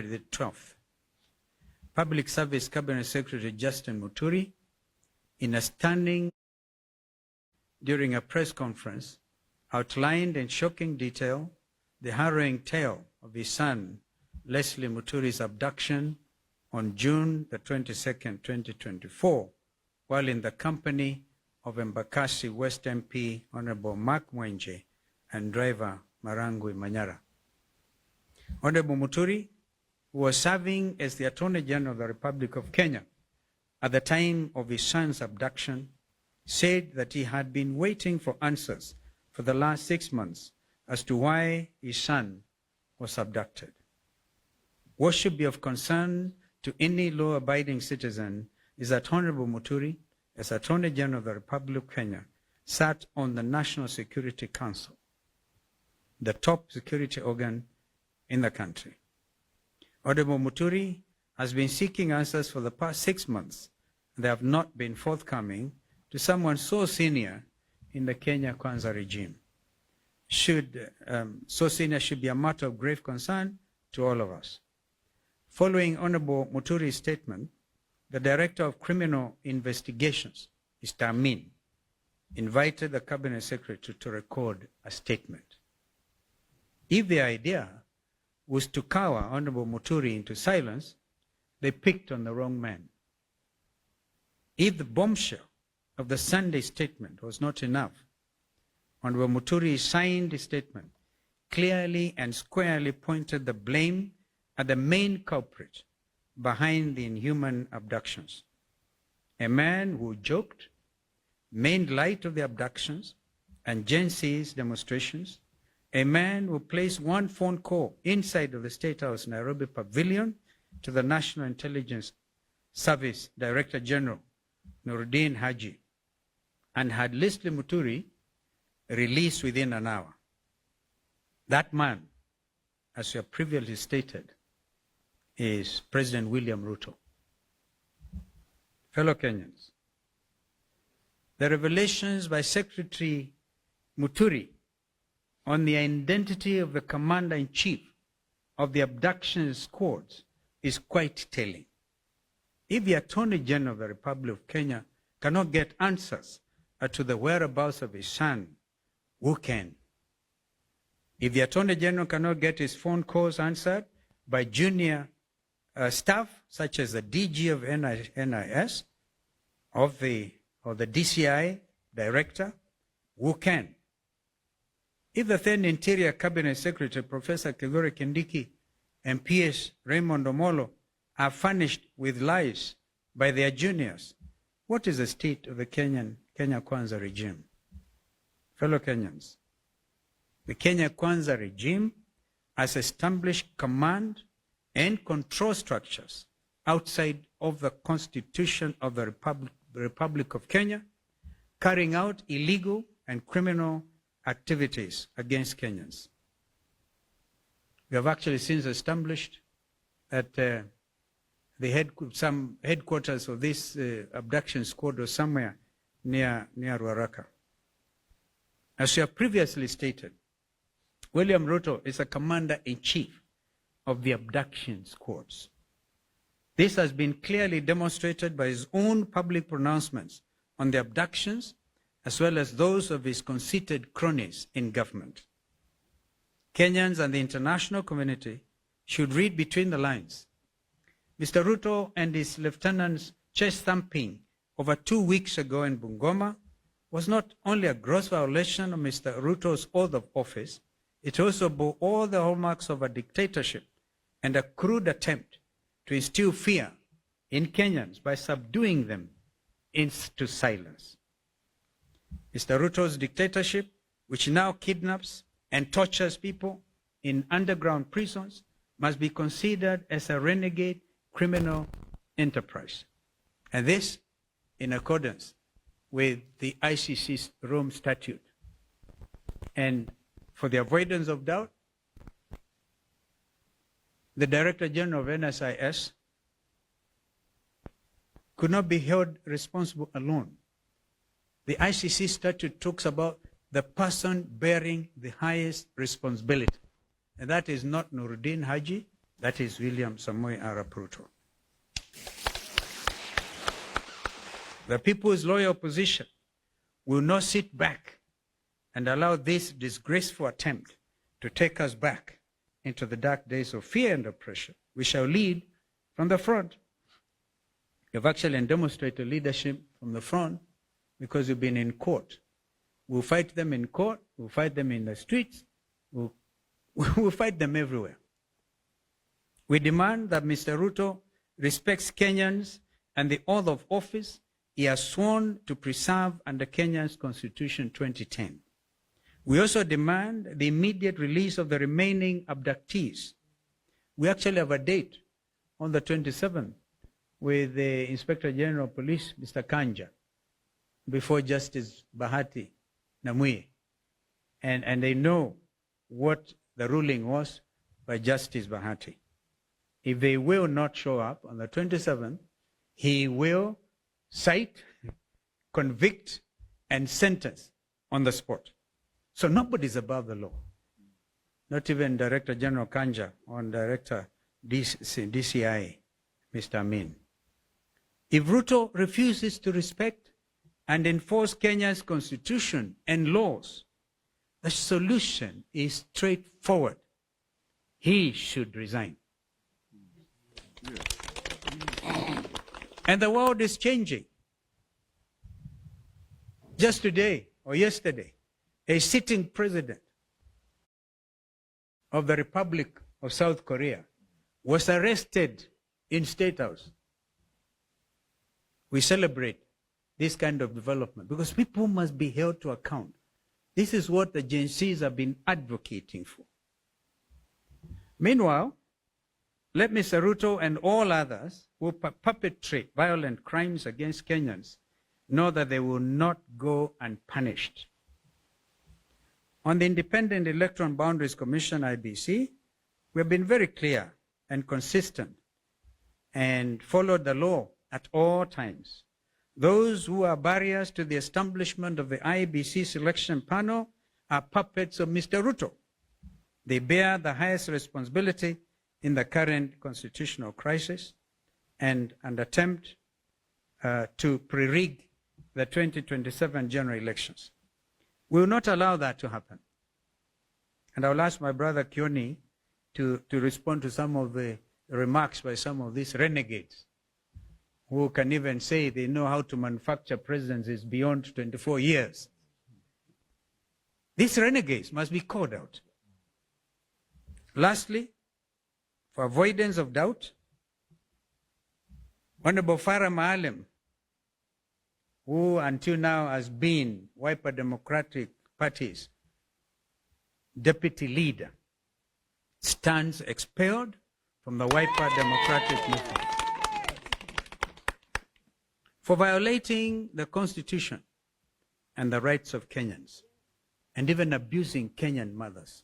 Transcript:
January the 12th, Public Service Cabinet Secretary Justin Muturi, in a stunning during a press conference, outlined in shocking detail the harrowing tale of his son, Leslie Muturi's abduction on June the 22nd, 2024, while in the company of Embakasi West MP Honorable Mark Mwenje and driver Marangui Manyara. Honorable Muturi, who was serving as the Attorney General of the Republic of Kenya at the time of his son's abduction, said that he had been waiting for answers for the last 6 months as to why his son was abducted. What should be of concern to any law-abiding citizen is that Honorable Muturi, as Attorney General of the Republic of Kenya, sat on the National Security Council, the top security organ in the country. Honorable Muturi has been seeking answers for the past 6 months, and they have not been forthcoming to someone so senior in the Kenya Kwanza regime. So senior should be a matter of grave concern to all of us. Following Honorable Muturi's statement, the Director of Criminal Investigations, Mr. Amin, invited the Cabinet Secretary to record a statement. If the idea was to cower Honorable Muturi into silence, they picked on the wrong man. If the bombshell of the Sunday statement was not enough, Honorable Muturi's signed statement clearly and squarely pointed the blame at the main culprit behind the inhuman abductions. A man who joked, made light of the abductions and Gen Z's demonstrations, a man who placed one phone call inside of the State House Nairobi Pavilion to the National Intelligence Service Director General, Nuruddin Haji, and had Leslie Muturi released within an hour. That man, as we have previously stated, is President William Ruto. Fellow Kenyans, the revelations by Secretary Muturi on the identity of the Commander-in-Chief of the abduction squads is quite telling. If the Attorney General of the Republic of Kenya cannot get answers as to the whereabouts of his son, who can? If the Attorney General cannot get his phone calls answered by junior staff, such as the DG of NIS, or the DCI Director, who can? If the then Interior Cabinet Secretary, Professor Kithure Kindiki, and PS Raymond Omolo are furnished with lies by their juniors, what is the state of the Kenya Kwanza regime? Fellow Kenyans, the Kenya Kwanza regime has established command and control structures outside of the Constitution of the Republic of Kenya, carrying out illegal and criminal activities against Kenyans. We have actually since established that some headquarters of this abduction squad was somewhere near Ruaraka. As we have previously stated, William Ruto is a commander-in-chief of the abduction squads. This has been clearly demonstrated by his own public pronouncements on the abductions, as well as those of his conceited cronies in government. Kenyans and the international community should read between the lines. Mr. Ruto and his lieutenants' chest thumping over 2 weeks ago in Bungoma was not only a gross violation of Mr. Ruto's oath of office, it also bore all the hallmarks of a dictatorship and a crude attempt to instill fear in Kenyans by subduing them into silence. Mr. Ruto's dictatorship, which now kidnaps and tortures people in underground prisons, must be considered as a renegade criminal enterprise. And this in accordance with the ICC's Rome Statute. And for the avoidance of doubt, the Director General of NSIS could not be held responsible alone. The ICC statute talks about the person bearing the highest responsibility. And that is not Nuruddin Haji, That is William Samoei Arap Ruto. The people's loyal opposition will not sit back and allow this disgraceful attempt to take us back into the dark days of fear and oppression. We shall lead from the front. You've actually demonstrated leadership from the front because you've been in court. We'll fight them in court, we'll fight them in the streets, we'll fight them everywhere. We demand that Mr. Ruto respects Kenyans and the oath of office he has sworn to preserve under Kenya's Constitution 2010. We also demand the immediate release of the remaining abductees. We actually have a date on the 27th with the Inspector General of Police, Mr. Kanja, before Justice Bahati Namui. And they know what the ruling was by Justice Bahati. If they will not show up on the 27th, he will cite, convict, and sentence on the spot. So nobody's above the law. Not even Director General Kanja or Director DCI, Mr. Amin. If Ruto refuses to respect and enforce Kenya's constitution and laws, the solution is straightforward. He should resign. And the world is changing. Just today or yesterday, a sitting president of the Republic of South Korea was arrested in State House. We celebrate this kind of development because people must be held to account. This is what the Gen Zs have been advocating for. Meanwhile, let Mr. Ruto and all others who perpetrate violent crimes against Kenyans know that they will not go unpunished. On the Independent Electoral Boundaries Commission, IBC, we have been very clear and consistent and followed the law at all times. Those who are barriers to the establishment of the IBC selection panel are puppets of Mr. Ruto. They bear the highest responsibility in the current constitutional crisis and an attempt to pre-rig the 2027 general elections. We will not allow that to happen. And I will ask my brother Kioni to respond to some of the remarks by some of these renegades who can even say they know how to manufacture presidencies beyond 24 years. These renegades must be called out. Lastly, for avoidance of doubt, Honorable Farah Maalim, who until now has been Wiper Democratic Party's deputy leader, stands expelled from the Wiper Democratic movement for violating the Constitution and the rights of Kenyans, and even abusing Kenyan mothers.